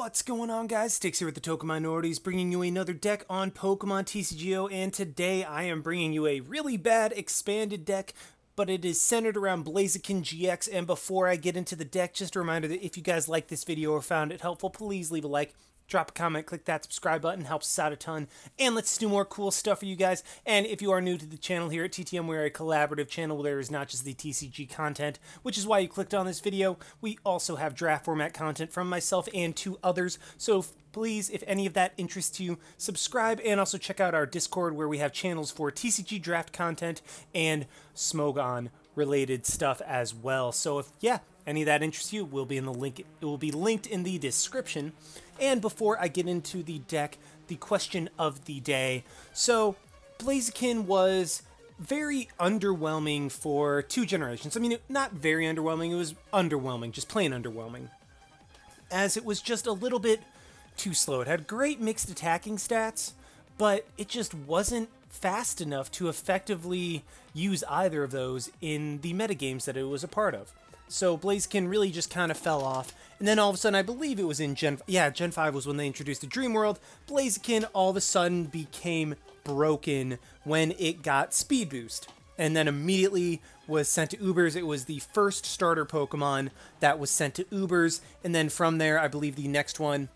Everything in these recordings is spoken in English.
What's going on, guys? Sticks here with the Token Minorities, bringing you another deck on Pokemon TCGO, and today I am bringing you a really bad expanded deck, but it is centered around Blaziken-GX. And before I get into the deck, just a reminder that if you guys liked this video or found it helpful, please leave a like, drop a comment, click that subscribe button, helps us out a ton, and let's do more cool stuff for you guys. And if you are new to the channel here at TTM, we're a collaborative channel where there is not just the TCG content, which is why you clicked on this video. We also have draft format content from myself and two others, so please, if any of that interests you, subscribe and also check out our Discord where we have channels for TCG draft content and Smogon related stuff as well. So if, any of that interests you, will be in the link. It will be linked in the description. And before I get into the deck, the question of the day. So, Blaziken was very underwhelming for two generations. I mean, not very underwhelming, it was underwhelming, just plain underwhelming. As it was just a little bit too slow. It had great mixed attacking stats, but it just wasn't fast enough to effectively use either of those in the metagames that it was a part of. So Blaziken really just kind of fell off, and then all of a sudden, I believe it was in Gen 5 was when they introduced the Dream World. Blaziken all of a sudden became broken when it got Speed Boost, and then immediately was sent to Ubers. It was the first starter Pokemon that was sent to Ubers, and then from there, I believe the next one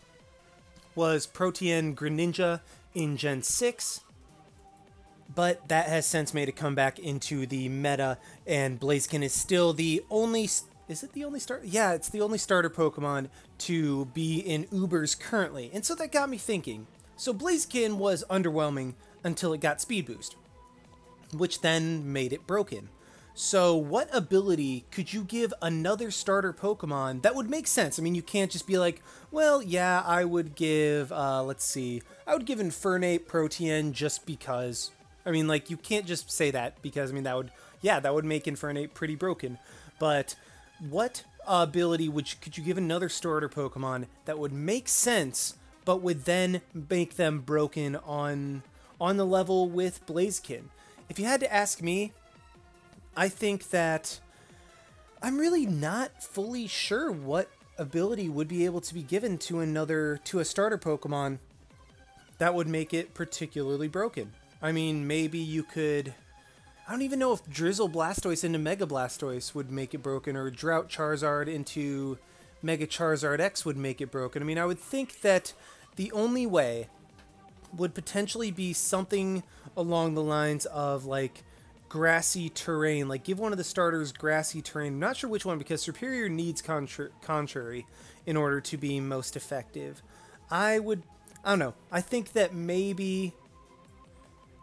was Protean Greninja in Gen 6. But that has since made a comeback into the meta, and Blaziken is still the only... Is it the only starter? Yeah, it's the only starter Pokemon to be in Ubers currently. And so that got me thinking. So Blaziken was underwhelming until it got Speed Boost, which then made it broken. So what ability could you give another starter Pokemon that would make sense? I mean, you can't just be like, well, yeah, I would give, let's see, I would give Infernape Protean just because... I mean, like, you can't just say that because, I mean, that would make Infernape pretty broken. But what ability could you give another starter Pokemon that would make sense, but would then make them broken on the level with Blaziken? If you had to ask me, I think that I'm really not fully sure what ability would be able to be given to a starter Pokemon that would make it particularly broken. I mean, maybe you could... I don't even know if Drizzle Blastoise into Mega Blastoise would make it broken, or Drought Charizard into Mega Charizard X would make it broken. I mean, I would think that the only way would potentially be something along the lines of, like, grassy terrain. Like, give one of the starters grassy terrain. I'm not sure which one, because Superior needs Contrary in order to be most effective. I don't know. I think that maybe...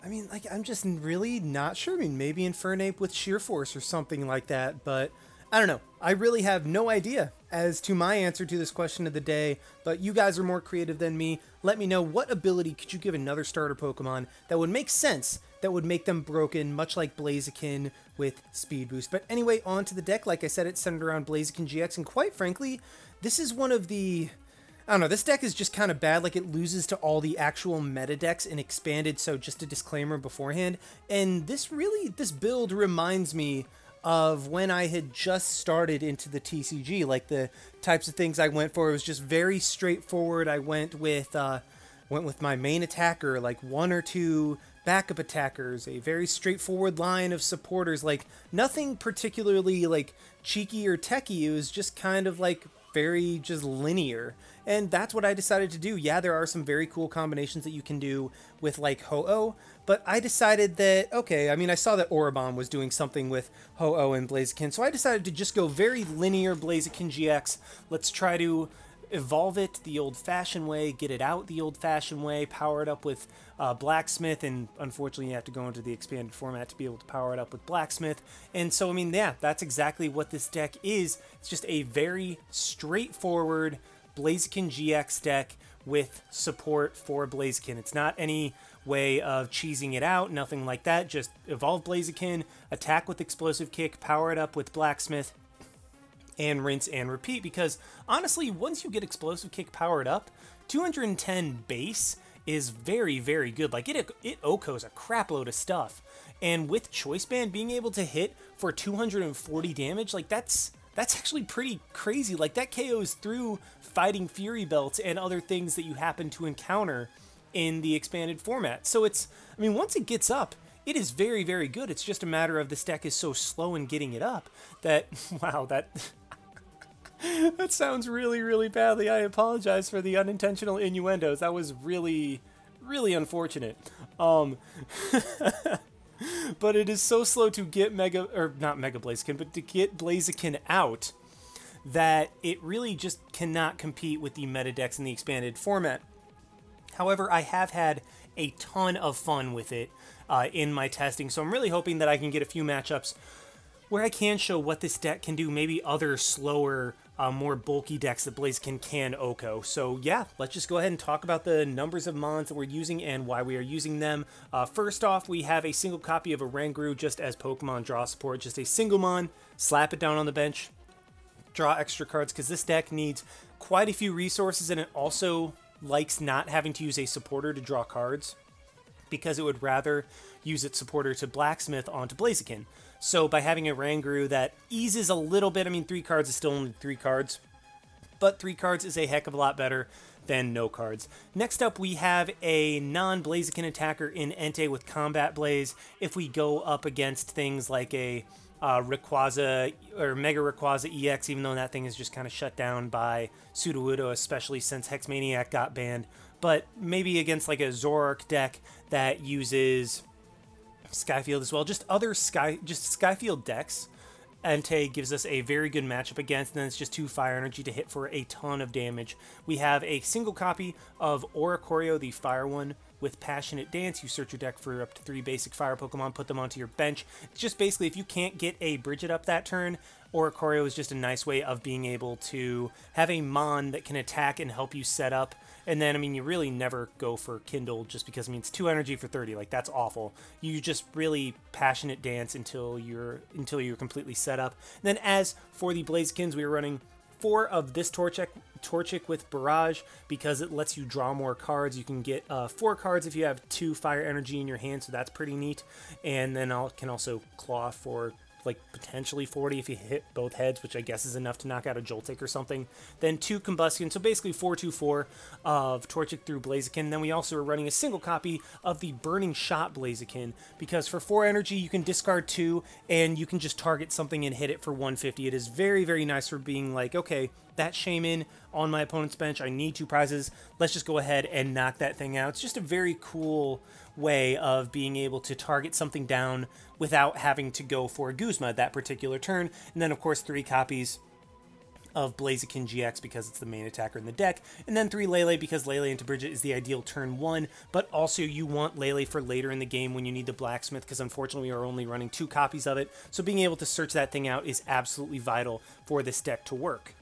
I mean, like, I'm just really not sure. I mean, maybe Infernape with Sheer Force or something like that, but I don't know. I really have no idea as to my answer to this question of the day, but you guys are more creative than me. Let me know, what ability could you give another starter Pokemon that would make sense, that would make them broken, much like Blaziken with Speed Boost. But anyway, on to the deck. Like I said, it's centered around Blaziken-GX, and quite frankly, this is one of the... I don't know, this deck is just kind of bad. Like, it loses to all the actual meta decks in Expanded, so just a disclaimer beforehand. And this build reminds me of when I had just started into the TCG. Like, the types of things I went for, it was just very straightforward. I went with my main attacker, like one or two backup attackers, a very straightforward line of supporters, like nothing particularly like cheeky or techy. It was just kind of like very just linear, and that's what I decided to do. Yeah, there are some very cool combinations that you can do with like Ho-Oh, but I decided that, okay, I mean, I saw that Orabomb was doing something with Ho-Oh and Blaziken, so I decided to just go very linear Blaziken-GX. Let's try to evolve it the old-fashioned way, get it out the old-fashioned way, power it up with Blacksmith, and unfortunately you have to go into the expanded format to be able to power it up with Blacksmith. And so, I mean, yeah, that's exactly what this deck is. It's just a very straightforward Blaziken-GX deck with support for Blaziken. It's not any way of cheesing it out, nothing like that. Just evolve Blaziken, attack with Explosive Kick, power it up with Blacksmith, and rinse and repeat. Because honestly, once you get Explosive Kick powered up, 210 base is very, very good. Like, it OHKOs a crap load of stuff, and with Choice Band being able to hit for 240 damage, like, that's that's actually pretty crazy. Like, that KOs through fighting Fury Belts and other things that you happen to encounter in the expanded format. So it's, I mean, once it gets up, it is very, very good. It's just a matter of this deck is so slow in getting it up that, wow, that that sounds really, really badly. I apologize for the unintentional innuendos. That was really, really unfortunate. But it is so slow to get not Mega Blaziken, but to get Blaziken out that it really just cannot compete with the meta decks in the expanded format. However, I have had a ton of fun with it in my testing, so I'm really hoping that I can get a few matchups where I can show what this deck can do, maybe other slower, more bulky decks that Blaziken can OHKO. So yeah, let's just go ahead and talk about the numbers of mons that we're using and why we are using them. First off, we have a single copy of Oranguru just as Pokemon draw support, just a single mon, slap it down on the bench, draw extra cards, because this deck needs quite a few resources, and it also likes not having to use a supporter to draw cards, because it would rather use its supporter to Blacksmith onto Blaziken. So by having a Oranguru, that eases a little bit. I mean, 3 cards is still only 3 cards, but 3 cards is a heck of a lot better than no cards. Next up, we have a non-Blaziken attacker in Entei with Combat Blaze. If we go up against things like a Rayquaza or Mega Rayquaza EX, even though that thing is just kind of shut down by Sudowoodo, especially since Hexmaniac got banned. But maybe against like a Zoroark deck that uses Skyfield as well, just other Skyfield decks, Entei gives us a very good matchup against, and then it's just 2 Fire Energy to hit for a ton of damage. We have a single copy of Oricorio, the Fire one, with Passionate Dance. You search your deck for up to 3 basic Fire Pokemon, put them onto your bench. It's just basically, if you can't get a Brigette up that turn, Oricorio is just a nice way of being able to have a Mon that can attack and help you set up. And then, I mean, you really never go for Kindle just because, I mean, it's 2 energy for 30. Like, that's awful. You just really Passionate Dance until you're completely set up. And then as for the Blazikens, we were running 4 of this Torchic with Barrage because it lets you draw more cards. You can get 4 cards if you have 2 Fire Energy in your hand, so that's pretty neat. And then can also claw for like potentially 40 if you hit both heads, which I guess is enough to knock out a Joltik or something. Then 2 Combusken, so basically 4/2/4 of Torchic through Blaziken. Then we also are running a single copy of the Burning Shot Blaziken, because for 4 energy you can discard 2 and you can just target something and hit it for 150. It is very, very nice for being like, okay, that Shaman on my opponent's bench, I need 2 prizes, let's just go ahead and knock that thing out. It's just a very cool way of being able to target something down without having to go for a Guzma that particular turn. And then of course 3 copies of Blaziken-GX because it's the main attacker in the deck, and then 3 Lele because Lele into Brigette is the ideal turn 1, but also you want Lele for later in the game when you need the Blacksmith, because unfortunately we are only running 2 copies of it, so being able to search that thing out is absolutely vital for this deck to work.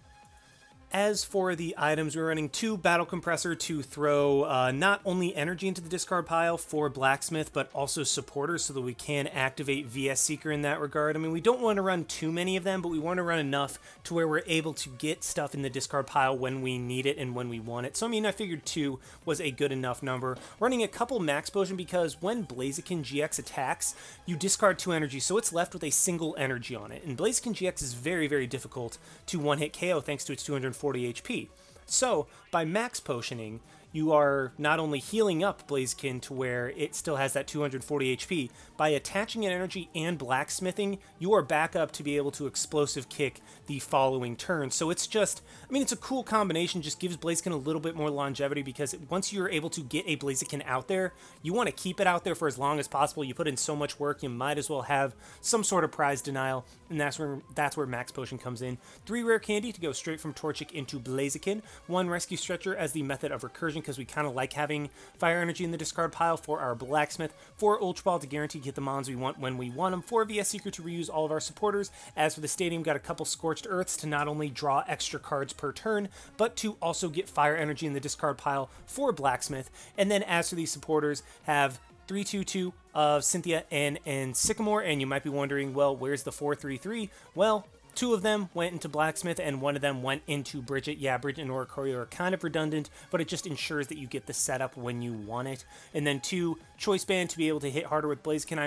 As for the items, we're running 2 Battle Compressor to throw not only energy into the discard pile for Blacksmith, but also supporters so that we can activate VS Seeker in that regard. I mean, we don't want to run too many of them, but we want to run enough to where we're able to get stuff in the discard pile when we need it and when we want it. So, I mean, I figured 2 was a good enough number. Running a couple Max Potion because when Blaziken-GX attacks, you discard 2 energy, so it's left with a single energy on it. And Blaziken-GX is very, very difficult to one-hit KO thanks to its 240 HP. So, by Max Potioning, you are not only healing up Blaziken to where it still has that 240 HP, by attaching an energy and blacksmithing, you are back up to be able to explosive kick the following turn. So it's just, I mean, it's a cool combination, just gives Blaziken a little bit more longevity, because once you're able to get a Blaziken out there, you want to keep it out there for as long as possible. You put in so much work, you might as well have some sort of prize denial, and that's where Max Potion comes in. 3 Rare Candy to go straight from Torchic into Blaziken, 1 Rescue Stretcher as the method of recursion, because we kind of like having Fire Energy in the discard pile for our Blacksmith, 4 Ultra Ball to guarantee get the mons we want when we want them, 4 VS Seeker to reuse all of our supporters. As for the stadium, got a couple Scorched Earths to not only draw extra cards per turn, but to also get Fire Energy in the discard pile for Blacksmith. And then as for these supporters, have 3/2/2 of Cynthia and Sycamore, and you might be wondering, well, where's the 4/3/3? Well, 2 of them went into Blacksmith, and 1 of them went into Brigette. Yeah, Brigette and Oricorio are kind of redundant, but it just ensures that you get the setup when you want it. And then 2 Choice Band to be able to hit harder with Blaziken.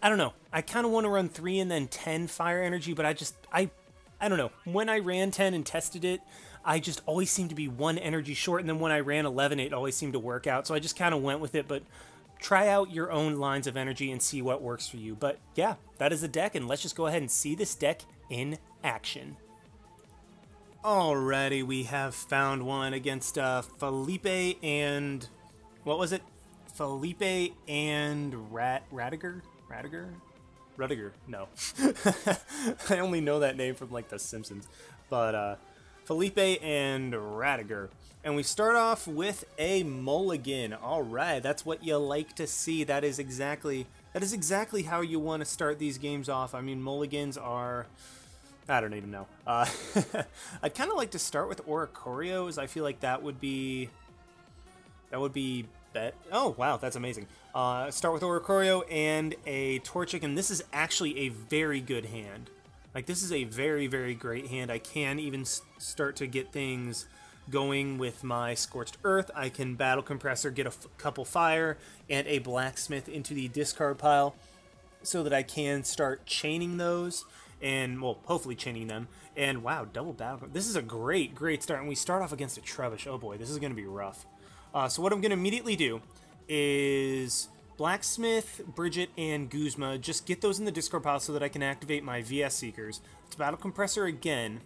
I don't know. I kind of want to run 3 and then 10 Fire Energy, but I I don't know. When I ran 10 and tested it, I just always seemed to be 1 energy short, and then when I ran 11, it always seemed to work out, so I just kind of went with it, but try out your own lines of energy and see what works for you. But yeah, that is the deck, and let's just go ahead and see this deck in action. Alrighty, we have found one against Felipe and... what was it? Felipe and Radiger? Rudiger? No. I only know that name from, like, The Simpsons. But, Felipe and Radiger. And we start off with a mulligan. Alright, that's what you like to see. That is exactly how you want to start these games off. I mean, mulligans are... I don't even know. I'd kind of like to start with Oricorios. I feel like that would be... Oh, wow, that's amazing. Start with Oricorio and a Torchic, and this is actually a very good hand. Like, this is a very, very great hand. I can even start to get things going with my Scorched Earth. I can Battle Compressor, get a couple Fire, and a Blacksmith into the discard pile so that I can start chaining those, and, well, hopefully chaining them. And, wow, double Battle. This is a great, great start, and we start off against a Trubbish. Oh, boy, this is going to be rough. So what I'm going to immediately do is Blacksmith, Brigette, and Guzma. Just get those in the discard pile so that I can activate my VS Seekers. Let's Battle Compressor again.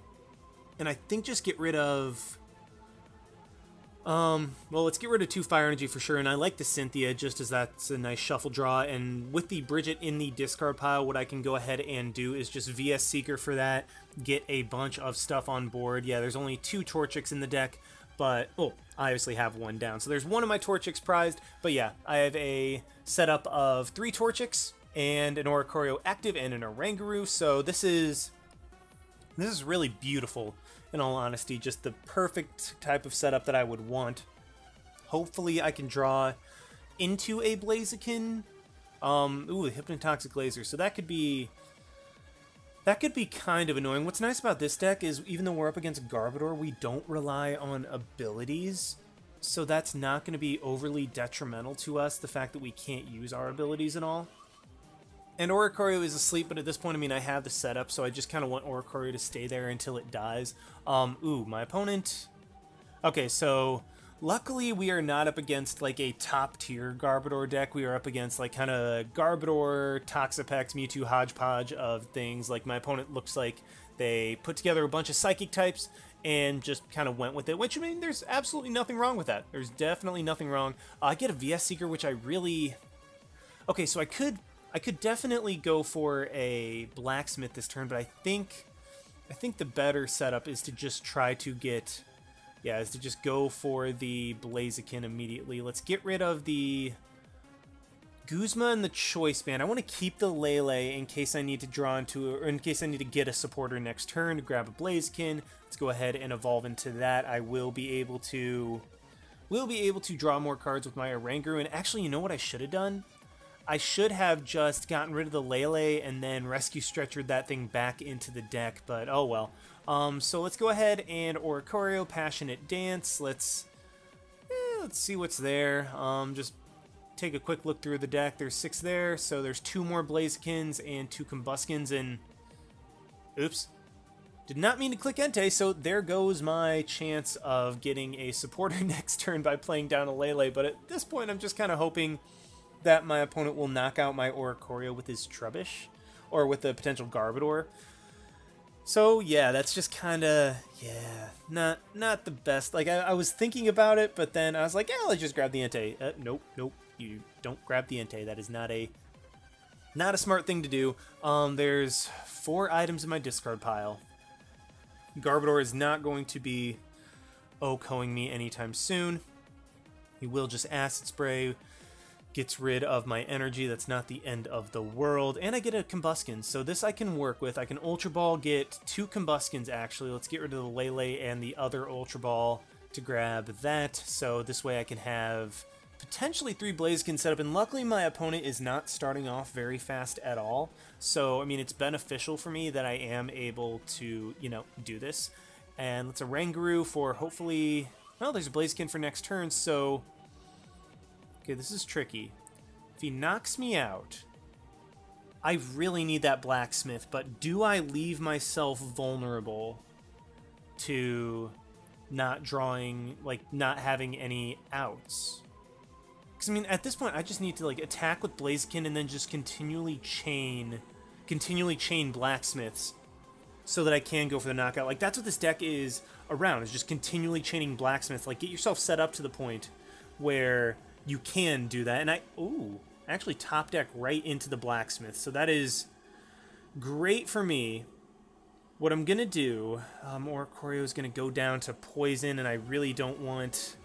And I think just get rid of... well, let's get rid of 2 Fire Energy for sure. And I like the Cynthia just as that's a nice shuffle draw. And with the Brigette in the discard pile, what I can go ahead and do is just VS Seeker for that. Get a bunch of stuff on board. Yeah, there's only 2 Torchics in the deck. But, oh, I obviously have 1 down. So there's 1 of my Torchics prized. But yeah, I have a setup of 3 Torchics and an Oricorio active and an Oranguru. So this is really beautiful, in all honesty. Just the perfect type of setup that I would want. Hopefully I can draw into a Blaziken. Ooh, a Hypnotoxic Laser. So that could be kind of annoying. What's nice about this deck is even though we're up against Garbodor, we don't rely on abilities, so that's not going to be overly detrimental to us, the fact that we can't use our abilities and all. And Oricorio is asleep, but at this point, I mean, I have the setup, so I just kind of want Oricorio to stay there until it dies. Ooh, my opponent... Okay, so luckily we are not up against, like, a top-tier Garbodor deck. We are up against, like, kind of Garbodor, Toxapex, Mewtwo hodgepodge of things. Like, my opponent looks like they put together a bunch of Psychic types and just kind of went with it, which, I mean, there's absolutely nothing wrong with that. There's definitely nothing wrong. I get a VS Seeker, which I really... Okay, so I could definitely go for a Blacksmith this turn, but I think the better setup is to just try to get... Yeah, is to just go for the Blaziken immediately. Let's get rid of the Guzma and the Choice Band. I want to keep the Lele in case I need to draw into, or in case I need to get a supporter next turn to grab a Blaziken. Let's go ahead and evolve into that. I will be able to draw more cards with my Oranguru. And actually, you know what I should have done? I should have just gotten rid of the Lele and then Rescue Stretchered that thing back into the deck, but oh well. So let's go ahead and Oricorio, Passionate Dance. Let's see what's there. Just take a quick look through the deck. There's 6 there, so there's 2 more Blazikens and 2 Combuskens, and oops. Did not mean to click Entei, so there goes my chance of getting a supporter next turn by playing down a Lele, but at this point I'm just kind of hoping that my opponent will knock out my Oricorio with his Trubbish, or with the potential Garbodor. So yeah, that's just kind of, yeah, not the best. Like, I was thinking about it, but then I was like, yeah, let's just grab the Entei. Nope, you don't grab the Entei. That is not a smart thing to do. There's 4 items in my discard pile. Garbodor is not going to be OHKOing me anytime soon. He will just Acid Spray. Gets rid of my energy. That's not the end of the world. And I get a Combusken, so this I can work with. I can Ultra Ball, get 2 Combuskens, actually. Let's get rid of the Lele and the other Ultra Ball to grab that. So this way I can have potentially 3 Blaziken set up. And luckily my opponent is not starting off very fast at all. So, I mean, it's beneficial for me that I am able to, you know, do this. And let's Oranguru for hopefully... Well, there's a Blaziken for next turn, so... Okay, this is tricky. If he knocks me out, I really need that Blacksmith, but do I leave myself vulnerable to not drawing, like, not having any outs? Because, I mean, at this point, I just need to, like, attack with Blaziken and then just continually chain Blacksmiths so that I can go for the knockout. Like, that's what this deck is around, is just continually chaining Blacksmith. Like, get yourself set up to the point where you can do that. And I actually top deck right into the Blacksmith, so that is great for me. What I'm gonna do, Oricorio is gonna go down to Poison, and I really don't want...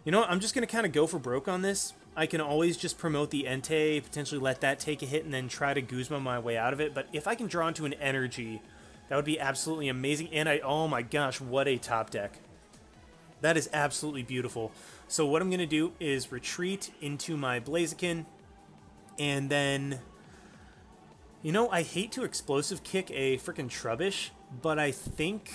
You know what, I'm just gonna kind of go for broke on this. I can always just promote the Entei, potentially let that take a hit, and then try to Guzma my way out of it. But if I can draw into an energy, that would be absolutely amazing. And oh my gosh, what a top deck. That is absolutely beautiful. So what I'm going to do is retreat into my Blaziken, and then, you know, I hate to explosive kick a freaking Trubbish, but I think,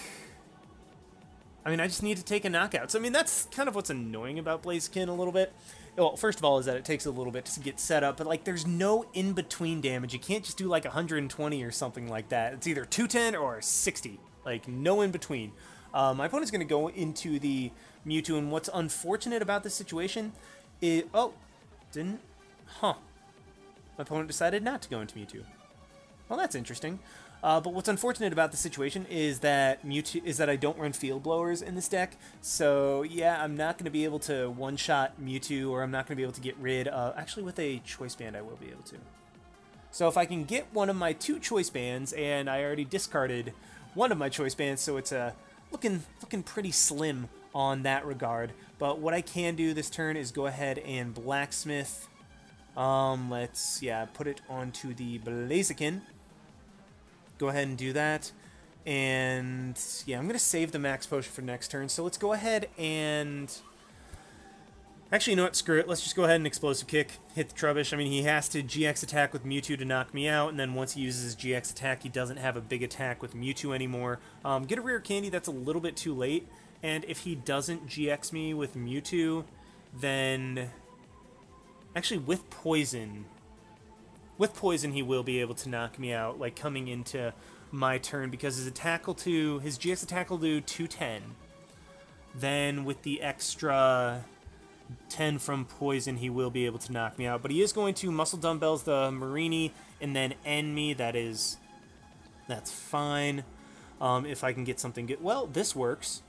I mean, I just need to take a knockout. So, I mean, that's kind of what's annoying about Blaziken a little bit. Well, first of all, is that it takes a little bit to get set up, but, like, there's no in-between damage. You can't just do, like, 120 or something like that. It's either 210 or 60. Like, no in-between. My opponent's going to go into the Mewtwo, and what's unfortunate about this situation is... Oh, didn't... Huh. My opponent decided not to go into Mewtwo. Well, that's interesting. But what's unfortunate about the situation is that I don't run Field Blowers in this deck. So yeah, I'm not going to be able to one-shot Mewtwo, or I'm not going to be able to get rid of... Actually, with a Choice Band, I will be able to. So if I can get one of my 2 Choice Bands, and I already discarded one of my Choice Bands, so it's looking pretty slim on that regard. But what I can do this turn is go ahead and Blacksmith. Let's put it onto the Blaziken. Go ahead and do that, and yeah, I'm gonna save the Max Potion for next turn. So let's go ahead and actually, you know what? Screw it. Let's just go ahead and Explosive Kick, hit the Trubbish. I mean, he has to GX attack with Mewtwo to knock me out, and then once he uses his GX attack, he doesn't have a big attack with Mewtwo anymore. Get a Rare Candy. That's a little bit too late, and if he doesn't GX me with Mewtwo, then actually with Poison. With Poison, he will be able to knock me out, like, coming into my turn, because his GX attack will do 210. Then, with the extra 10 from Poison, he will be able to knock me out. But he is going to Muscle Dumbbells the Marini, and then end me. That's fine. If I can get something good. Well, this works.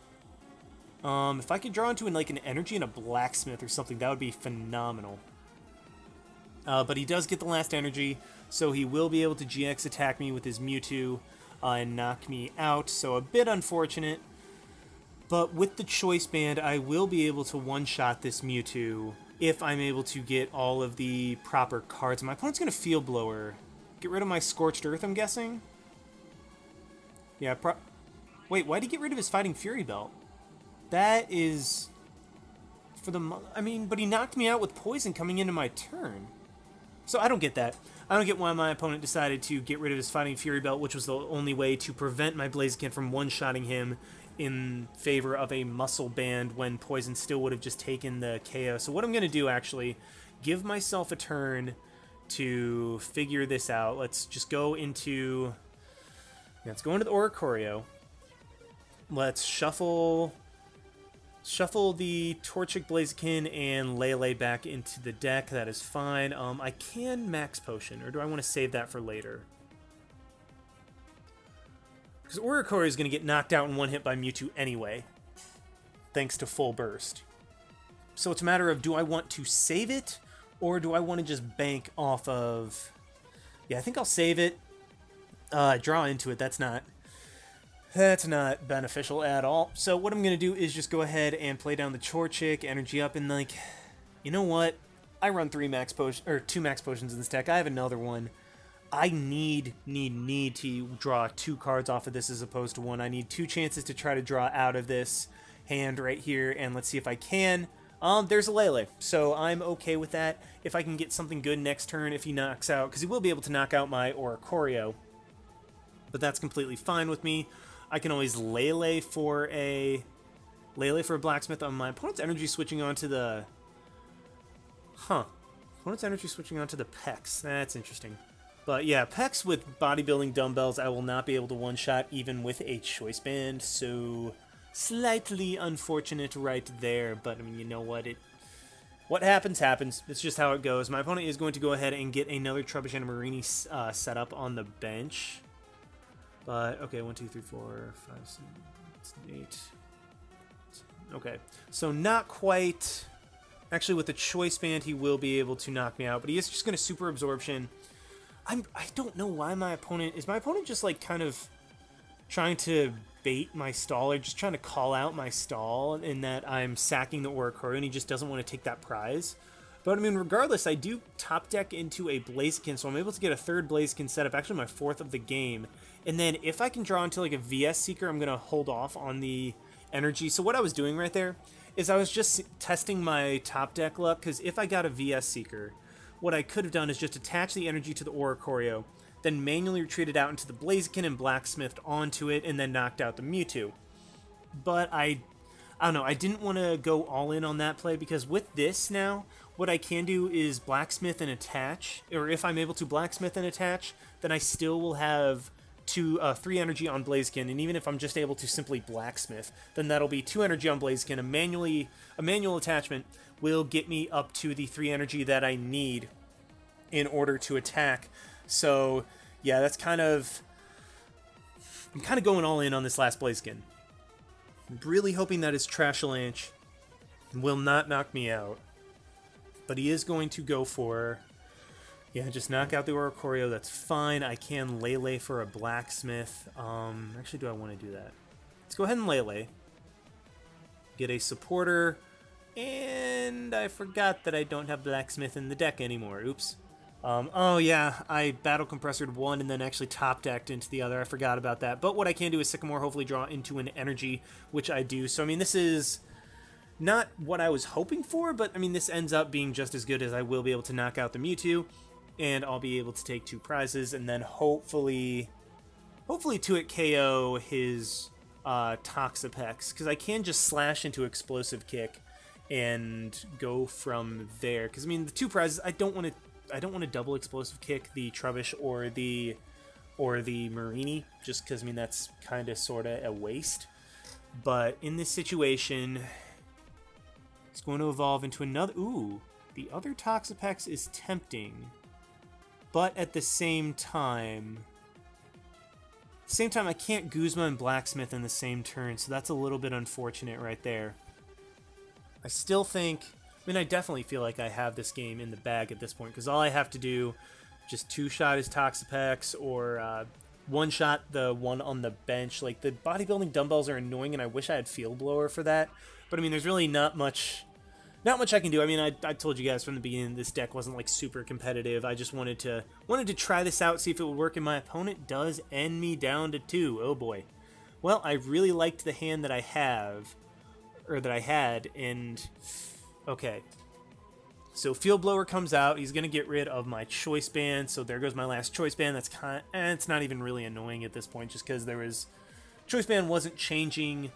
If I could draw into an Energy and a Blacksmith or something, that would be phenomenal. But he does get the last energy, so he will be able to GX attack me with his Mewtwo and knock me out, so a bit unfortunate. But with the Choice Band, I will be able to one-shot this Mewtwo if I'm able to get all of the proper cards. My opponent's going to Field Blower. Get rid of my Scorched Earth, I'm guessing? Yeah, wait, why'd he get rid of his Fighting Fury Belt? That is... for the... I mean, but he knocked me out with Poison coming into my turn. So I don't get that. I don't get why my opponent decided to get rid of his Fighting Fury Belt, which was the only way to prevent my Blaziken from one-shotting him in favor of a Muscle Band when Poison still would have just taken the KO. So what I'm going to do, actually, give myself a turn to figure this out. Let's just go into... Let's go into the Oricorio. Let's shuffle the Torchic Blaziken and Lele back into the deck. That is fine. I can Max Potion, or do I want to save that for later? Because Oricorio is going to get knocked out in one hit by Mewtwo anyway, thanks to Full Burst. So it's a matter of, do I want to save it, or do I want to just bank off of... Yeah, I think I'll save it. Draw into it. That's not beneficial at all. So what I'm going to do is just go ahead and play down the Torchic, energy up, and like, you know what? I run 2 Max Potions in this deck. I have another one. I need to draw 2 cards off of this as opposed to 1. I need 2 chances to try to draw out of this hand right here, and let's see if I can. There's a Lele, so I'm okay with that. If I can get something good next turn, if he knocks out, because he will be able to knock out my Oricorio, but that's completely fine with me. I can always Lele for a Blacksmith. My opponent's energy switching onto the... Opponent's energy switching onto the Pex. That's interesting. But yeah, Pecs with bodybuilding dumbbells, I will not be able to one-shot even with a choice band, so slightly unfortunate right there, but I mean, you know what happens, happens. It's just how it goes. My opponent is going to go ahead and get another Trubbish and a Marini set up on the bench. But, okay, 1, 2, 3, 4, 5, 6, 8. Okay, so not quite. Actually, with the choice band, he will be able to knock me out, but he is just going to super absorption. I don't know why my opponent... Is my opponent just, like, kind of trying to bait my stall, or just trying to call out my stall in that I'm sacking the Oricorio and he just doesn't want to take that prize? But, I mean, regardless, I do top deck into a Blaziken, so I'm able to get a third Blaziken setup, actually my fourth of the game. And then if I can draw into, like, a VS Seeker, I'm going to hold off on the energy. So what I was doing right there is I was just testing my top deck luck, because if I got a VS Seeker, what I could have done is just attach the energy to the Oricorio, then manually retreated out into the Blaziken and Blacksmithed onto it, and then knocked out the Mewtwo. But I don't know, I didn't want to go all in on that play, because with this now, what I can do is Blacksmith and attach, or if I'm able to Blacksmith and attach, then I still will have 3 energy on Blaziken, and even if I'm just able to simply Blacksmith, then that'll be 2 energy on Blaziken. A manual attachment will get me up to the 3 energy that I need in order to attack. So yeah, that's I'm kind of going all in on this last Blaziken. I'm really hoping that his Trashalanche will not knock me out, but he is going to go for... Yeah, just knock out the Oricorio, that's fine. I can Lele for a Blacksmith. Actually, do I want to do that? Let's go ahead and Lele. Get a supporter. And I forgot that I don't have Blacksmith in the deck anymore. Oops. Oh yeah, I battle compressored one and then actually top decked into the other. I forgot about that. But what I can do is Sycamore hopefully draw into an energy, which I do. So, I mean, this is not what I was hoping for, but, I mean, this ends up being just as good, as I will be able to knock out the Mewtwo. And I'll be able to take 2 prizes, and then hopefully 2-hit KO his Toxapex, because I can just slash into Explosive Kick and go from there. Because I mean, the 2 prizes, I don't want to double Explosive Kick the Trubbish or the Marini, just because I mean that's kind of sort of a waste. But in this situation, it's going to evolve into another. Ooh, the other Toxapex is tempting. But at the same time, I can't Guzma and Blacksmith in the same turn, so that's a little bit unfortunate right there. I still think, I mean, I definitely feel like I have this game in the bag at this point, because all I have to do, just 2-shot his Toxapex, or 1-shot the one on the bench. Like, the bodybuilding dumbbells are annoying, and I wish I had Field Blower for that. But, I mean, there's really not much I can do. I mean, I told you guys from the beginning this deck wasn't like super competitive. I just wanted to try this out, see if it would work, and my opponent does end me down to 2. Oh boy. Well, I really liked the hand that I had, and okay. So Field Blower comes out. He's gonna get rid of my choice band. So there goes my last choice band. That's it's not even really annoying at this point, just because choice band wasn't changing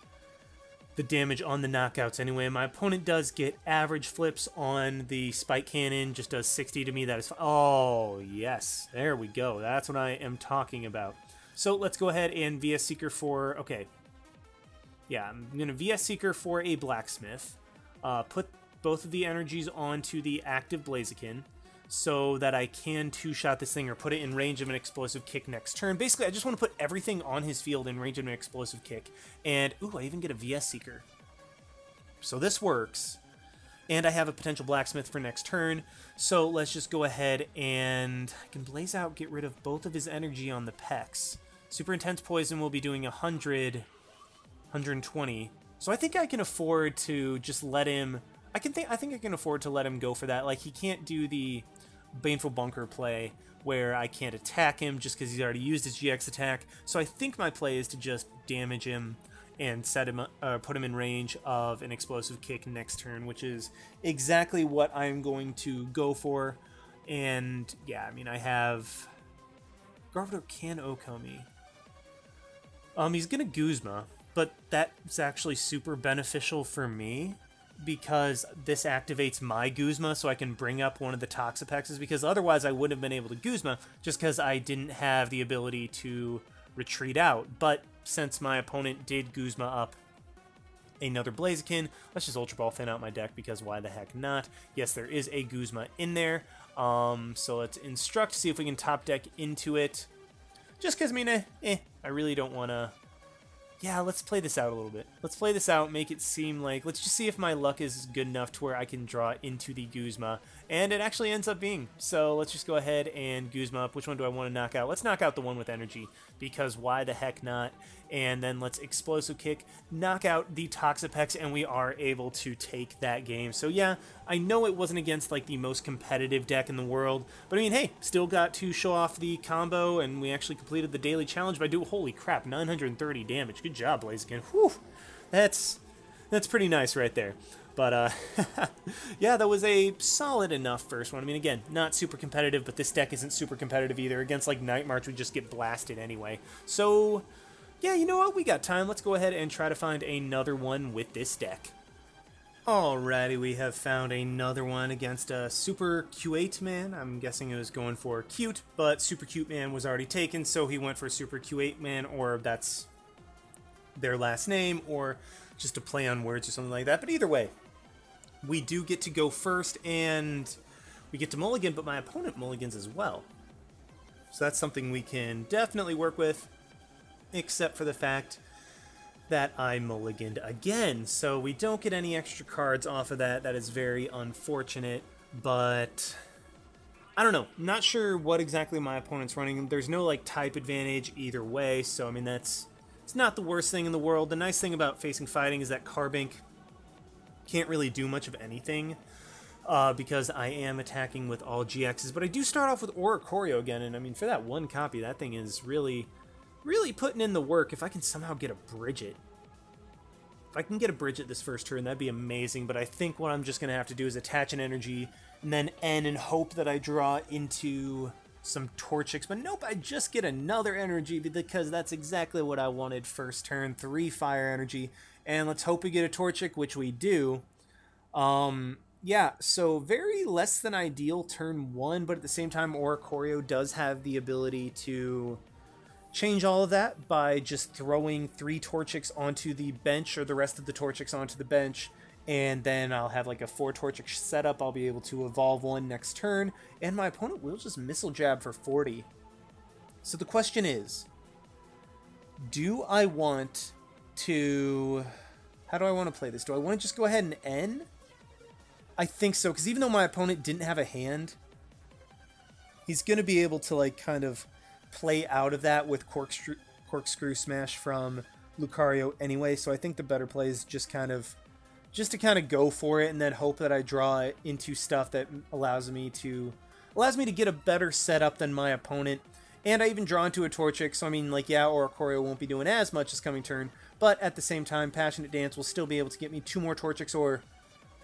the damage on the knockouts anyway. My opponent does get average flips on the Spike Cannon, just does 60 to me. That is... Oh, yes. There we go. That's what I am talking about. So let's go ahead and VS Seeker for... Okay. Yeah, I'm going to VS Seeker for a Blacksmith. Put both of the energies onto the active Blaziken, so that I can 2-shot this thing or put it in range of an Explosive Kick next turn. Basically, I just want to put everything on his field in range of an Explosive Kick. And, ooh, I even get a VS Seeker. So this works. And I have a potential Blacksmith for next turn. So let's just go ahead and I can Blaze Out, get rid of both of his energy on the Pecs. Super Intense Poison will be doing 100, 120. So I think I can afford to just let him... I think I can afford to let him go for that. Like, he can't do the Baneful Bunker play where I can't attack him just because he's already used his GX attack. So I think my play is to just damage him and set him, put him in range of an Explosive Kick next turn, which is exactly what I'm going to go for. And yeah, I mean, I have Garbodor can Oko me. He's gonna Guzma, but that's actually super beneficial for me. because this activates my Guzma, so I can bring up one of the Toxapexes, because otherwise I wouldn't have been able to Guzma, just because I didn't have the ability to retreat out. But since my opponent did Guzma up another Blaziken, let's just Ultra Ball thin out my deck, because why the heck not? Yes, there is a Guzma in there. So let's Instruct, see if we can top deck into it. Just because, I mean, I really don't want to... Yeah, let's play this out a little bit. Let's play this out, make it seem like... Let's just see if my luck is good enough to where I can draw into the Guzma. And it actually ends up being. So let's just go ahead and Guzma up. Which one do I want to knock out? Let's knock out the one with energy, because why the heck not? And then let's Explosive Kick, knock out the Toxapex, and we are able to take that game. So yeah, I know it wasn't against like the most competitive deck in the world, but I mean, hey, still got to show off the combo, and we actually completed the daily challenge by holy crap, 930 damage. Good job, Blaziken. Whew, that's pretty nice right there. But, yeah, that was a solid enough first one. I mean, again, not super competitive, but this deck isn't super competitive either. Against, like, Night March, we just get blasted anyway. So, yeah, you know what? We got time. Let's go ahead and try to find another one with this deck. Alrighty, we have found another one against a Super Q8 man. I'm guessing it was going for Cute, but Super Cute man was already taken, so he went for Super Q8 man, or that's their last name, or just a play on words or something like that. But either way, we do get to go first, and we get to mulligan, but my opponent mulligans as well. So that's something we can definitely work with, except for the fact that I mulliganed again. So we don't get any extra cards off of that. That is very unfortunate, but I don't know. Not sure what exactly my opponent's running. There's no like type advantage either way, so I mean it's not the worst thing in the world. The nice thing about facing fighting is that Carbink can't really do much of anything because I am attacking with all GXs, but I do start off with Oricorio again, and I mean, for that one copy, that thing is really putting in the work. If I can somehow get a Brigette. If I can get a Brigette this first turn, that'd be amazing, but I think what I'm just going to have to do is attach an energy and then N and hope that I draw into some Torchics, but nope, I just get another energy because that's exactly what I wanted first turn. 3 fire energy, and let's hope we get a Torchic, which we do. Yeah, so very less than ideal turn 1, but at the same time, Oricorio does have the ability to change all of that by just throwing 3 Torchics onto the bench, or the rest of the Torchics onto the bench, and then I'll have like a 4 Torchic setup. I'll be able to evolve one next turn, and my opponent will just Missile Jab for 40. So the question is, do I want to... How do I want to play this? Do I want to just go ahead and N? I think so, because even though my opponent didn't have a hand, he's going to be able to like kind of play out of that with Corkscrew Smash from Lucario anyway, so I think the better play is just to kind of go for it and then hope that I draw into stuff that allows me to get a better setup than my opponent. And I even draw into a Torchic, so I mean, like, yeah, Oricorio won't be doing as much this coming turn, but at the same time, Passionate Dance will still be able to get me 2 more Torchics, or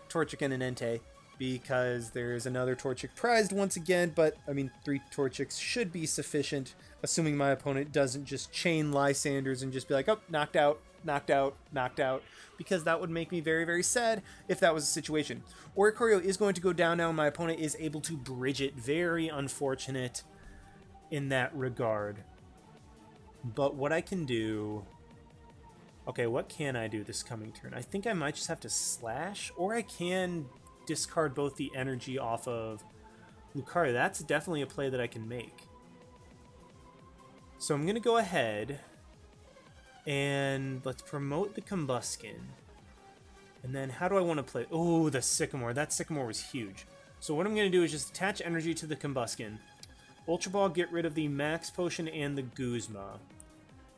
Torchic and an Entei, because there's another Torchic prized once again, but I mean, 3 Torchics should be sufficient, assuming my opponent doesn't just chain Lysanders and just be like, oh, knocked out, knocked out, knocked out, because that would make me very, very sad if that was the situation. Oricorio is going to go down now, and my opponent is able to bridge it. Very unfortunate in that regard. But what I can do... Okay, what can I do this coming turn? I think I might just have to Slash, or I can discard both the energy off of Lucario. That's definitely a play that I can make. So I'm going to go ahead and let's promote the Combusken. And then how do I want to play? Oh, the Sycamore. That Sycamore was huge. So what I'm going to do is just attach energy to the Combusken. Ultra Ball, get rid of the Max Potion and the Guzma.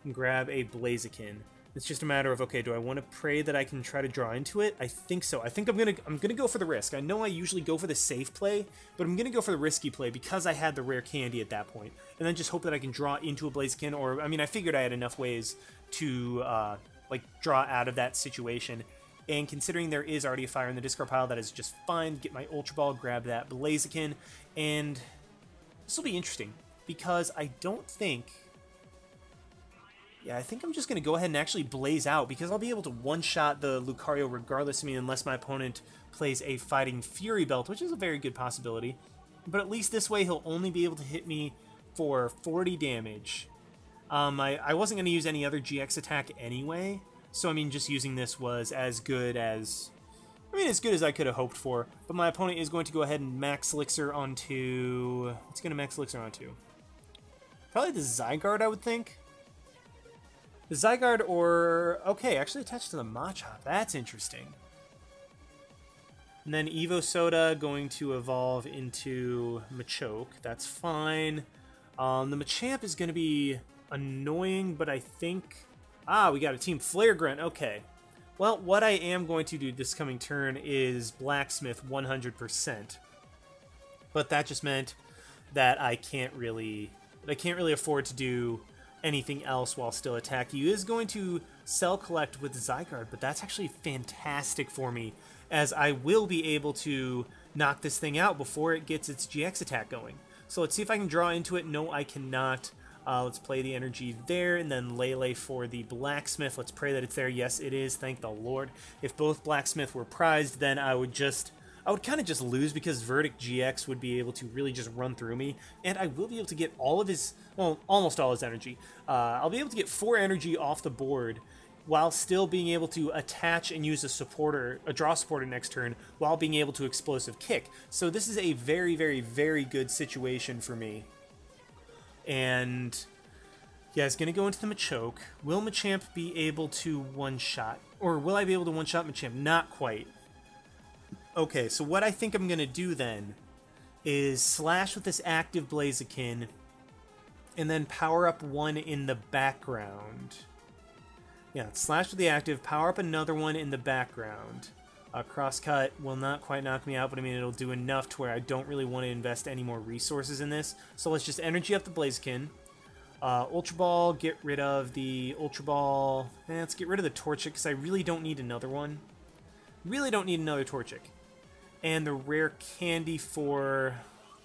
And grab a Blaziken. It's just a matter of, okay, do I want to pray that I can try to draw into it? I think so. I think I'm gonna go for the risk. I know I usually go for the safe play, but I'm gonna go for the risky play because I had the rare candy at that point, and then just hope that I can draw into a Blaziken. Or I mean, I figured I had enough ways to like draw out of that situation. And considering there is already a fire in the discard pile, that is just fine. Get my Ultra Ball, grab that Blaziken, and this will be interesting because I don't think. Yeah, I think I'm just going to go ahead and actually Blaze out, because I'll be able to one-shot the Lucario regardless of me, unless my opponent plays a Fighting Fury Belt, which is a very good possibility. But at least this way, he'll only be able to hit me for 40 damage. I wasn't going to use any other GX attack anyway, so I mean, just using this was as good as... I mean, as good as I could have hoped for. But my opponent is going to go ahead and Max Elixir onto... What's going to Max Elixir onto? Probably the Zygarde, I would think. The Zygarde or... Okay, actually attached to the Machop. That's interesting. And then Evo Soda going to evolve into Machoke. That's fine. The Machamp is going to be annoying, but I think... Ah, we got a Team Flare Grunt. Okay. Well, what I am going to do this coming turn is Blacksmith 100%. But that just meant that I can't really afford to do anything else while still attacking. He is going to Cell Collect with Zygarde, but that's actually fantastic for me, as I will be able to knock this thing out before it gets its GX attack going. So let's see if I can draw into it. No, I cannot. Let's play the energy there, and then Lele for the Blacksmith. Let's pray that it's there. Yes, it is. Thank the Lord. If both Blacksmith were prized, then I would kind of just lose, because Verdict GX would be able to really just run through me, and I will be able to get all of his, well, almost all his energy. I'll be able to get 4 energy off the board, while still being able to attach and use a draw supporter next turn, while being able to Explosive Kick. So this is a very, very, very good situation for me. And yeah, it's going to go into the Machoke. Will Machamp be able to one-shot? Or will I be able to one-shot Machamp? Not quite. Okay, so what I think I'm going to do then is slash with this active Blaziken, and then power up one in the background. Yeah, slash with the active, power up another one in the background. Crosscut will not quite knock me out, but I mean, it'll do enough to where I don't really want to invest any more resources in this. So let's just energy up the Blaziken. Ultra Ball, get rid of the Ultra Ball. Let's get rid of the Torchic, because I really don't need another one. Really don't need another Torchic. And the Rare Candy for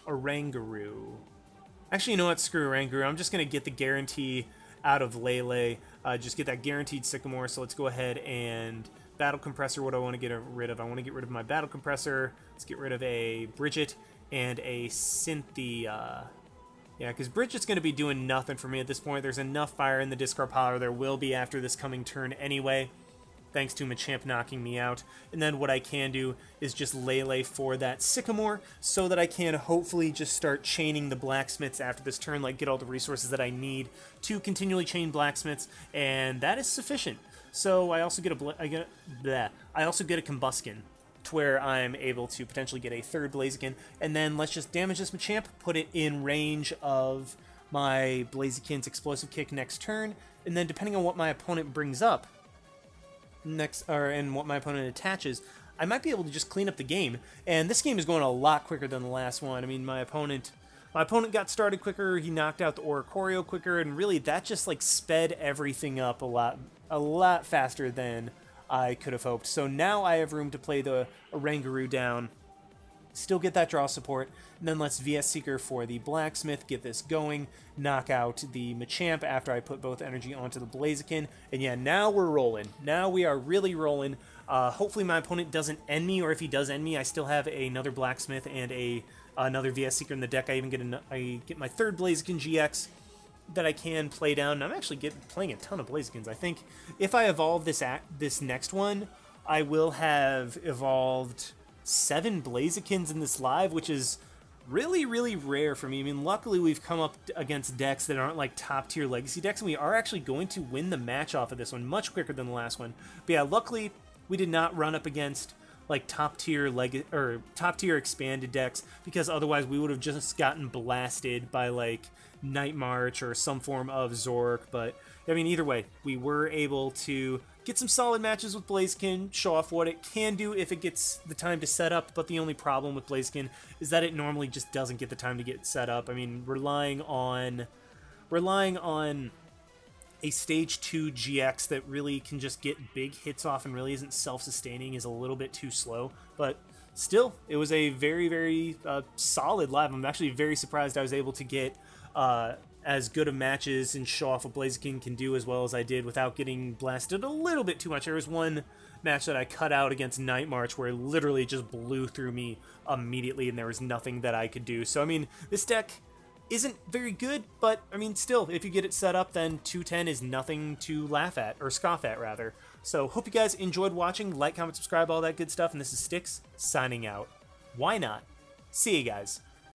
Oranguru. Actually, you know what? Screw Oranguru. I'm just going to get the guarantee out of Lele. Just get that guaranteed Sycamore. So let's go ahead and Battle Compressor. What do I want to get rid of? I want to get rid of my Battle Compressor. Let's get rid of a Brigette and a Cynthia. Yeah, because Brigitte's going to be doing nothing for me at this point. There's enough fire in the discard pile, or there will be after this coming turn anyway, thanks to Machamp knocking me out. And then what I can do is just Lele for that Sycamore, so that I can hopefully just start chaining the Blacksmiths after this turn, like get all the resources that I need to continually chain Blacksmiths, and that is sufficient. So I also get I also get a Combusken, to where I'm able to potentially get a third Blaziken, and then let's just damage this Machamp, put it in range of my Blaziken's Explosive Kick next turn, and then depending on what my opponent brings up and what my opponent attaches, I might be able to just clean up the game. And this game is going a lot quicker than the last one. I mean, my opponent got started quicker, he knocked out the Oricorio quicker, and really that just like sped everything up a lot faster than I could have hoped. So now I have room to play the Oranguru down, still get that draw support, and then let's VS Seeker for the Blacksmith, get this going, knock out the Machamp after I put both energy onto the Blaziken, and yeah, now we're rolling. Now we are really rolling. Hopefully my opponent doesn't end me, or if he does end me, I still have another Blacksmith and another VS Seeker in the deck. I even get my third Blaziken GX that I can play down. I'm actually playing a ton of Blazikens. I think if I evolve this next one, I will have evolved 7 Blazikens in this live, which is really, really rare for me. I mean, luckily we've come up against decks that aren't like top-tier Legacy decks, and we are actually going to win the match off of this one much quicker than the last one. But yeah, luckily we did not run up against like top-tier expanded decks, because otherwise we would have just gotten blasted by like Night March or some form of Zork. But I mean, either way, we were able to get some solid matches with Blaziken, show off what it can do if it gets the time to set up. But the only problem with Blaziken is that it normally just doesn't get the time to get set up. I mean, relying on a stage 2 GX that really can just get big hits off and really isn't self-sustaining is a little bit too slow. But still, it was a very, very solid live. I'm actually very surprised I was able to get as good of matches and show off what Blaziken can do as well as I did without getting blasted a little bit too much. There was one match that I cut out against Night March where it literally just blew through me immediately and there was nothing that I could do. So, I mean, this deck isn't very good, but, I mean, still, if you get it set up, then 210 is nothing to laugh at, or scoff at, rather. So, hope you guys enjoyed watching. Like, comment, subscribe, all that good stuff, and this is Styx, signing out. Why not? See you guys.